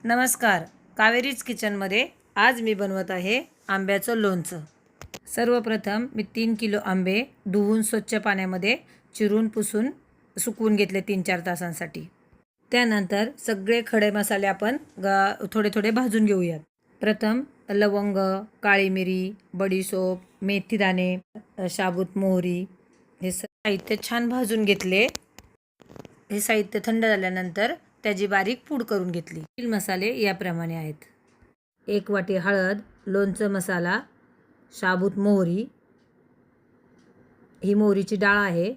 नमस्कार, कावेरीज किचनमध्ये आज मी बनवत आहे आंब्याचं लोणचं। सर्वप्रथम मी 3 किलो आंबे धुवून स्वच्छ पाण्यामध्ये चिरून पुसून सुकवून घेतले 3-4 तासांसाठी। त्यानंतर सगळे खडे मसाले आपण थोडे थोडे भाजून घेऊयात। प्रथम लवंग, काळी मिरी, बडीशोप, मेथीदाणे, साबूत मोहरी हे साहित्य छान भाजून घेतले। हे साहित्य थंड झाल्यानंतर त्याची बारीक पूड करून घेतली। मसाले याप्रमाणे आहेत: 1 वाटी हळद, लोणचं मसाला, साबूत मोहरी, ही मोहरीची डाळ आहे,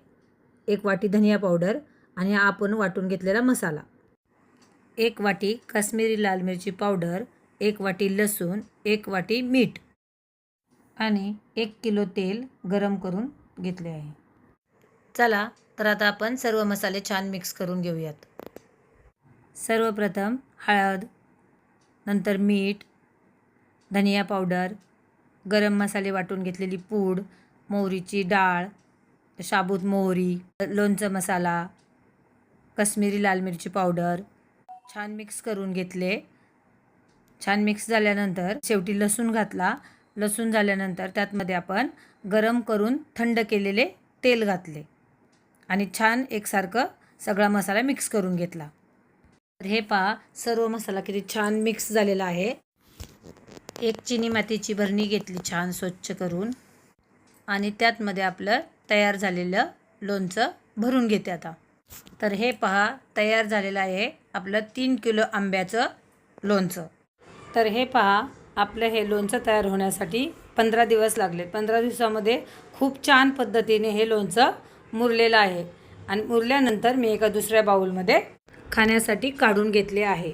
1 वाटी धनिया पावडर आणि हा आपण वाटून घेतलेला मसाला, 1 वाटी काश्मीरी लाल मिरची पावडर, 1 वाटी लसूण, 1 वाटी मीठ आणि 1 किलो तेल गरम करून घेतले आहे। चला तर आता आपण सर्व मसाले छान मिक्स करून घेऊयात। सर्वप्रथम हळद, नंतर मीठ, धनिया पावडर, गरम मसाले वाटून घेतलेली पूड, मोहरीची डाळ, साबूत मोहरी, लोणचं मसाला, काश्मीरी लाल मिरची पावडर छान मिक्स करून घेतले। छान मिक्स झाल्यानंतर शेवटी लसूण घातला। लसूण झाल्यानंतर त्यामध्ये आपण गरम करून थंड केलेले तेल घातले आणि छान एकसारखं सगळा मसाला मिक्स करून घेतला। तर हे पहा, सर्व मसाला किती छान मिक्स झालेला आहे। एक चिनी मातीची भरणी घेतली छान स्वच्छ करून आणि त्यातमध्ये आपलं तयार झालेलं लोणचं भरून घेते आता। तर हे पहा, तयार झालेलं आहे आपलं 3 किलो आंब्याचं लोणचं। तर हे पहा, आपलं हे लोणचं तयार होण्यासाठी 15 दिवस लागले। 15 दिवसामध्ये खूप छान पद्धतीने हे लोणचं मुरलेलं आहे आणि मुरल्यानंतर मी एका दुसऱ्या बाउलमध्ये खाण्यासाठी काढून घेतले आहे।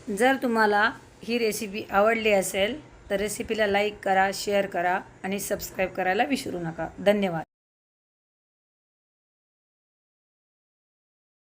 जर तुम्हाला ही रेसिपी आवडली असेल तर रेसिपीला लाईक करा, शेअर करा आणि सबस्क्राईब करायला विसरू नका। धन्यवाद।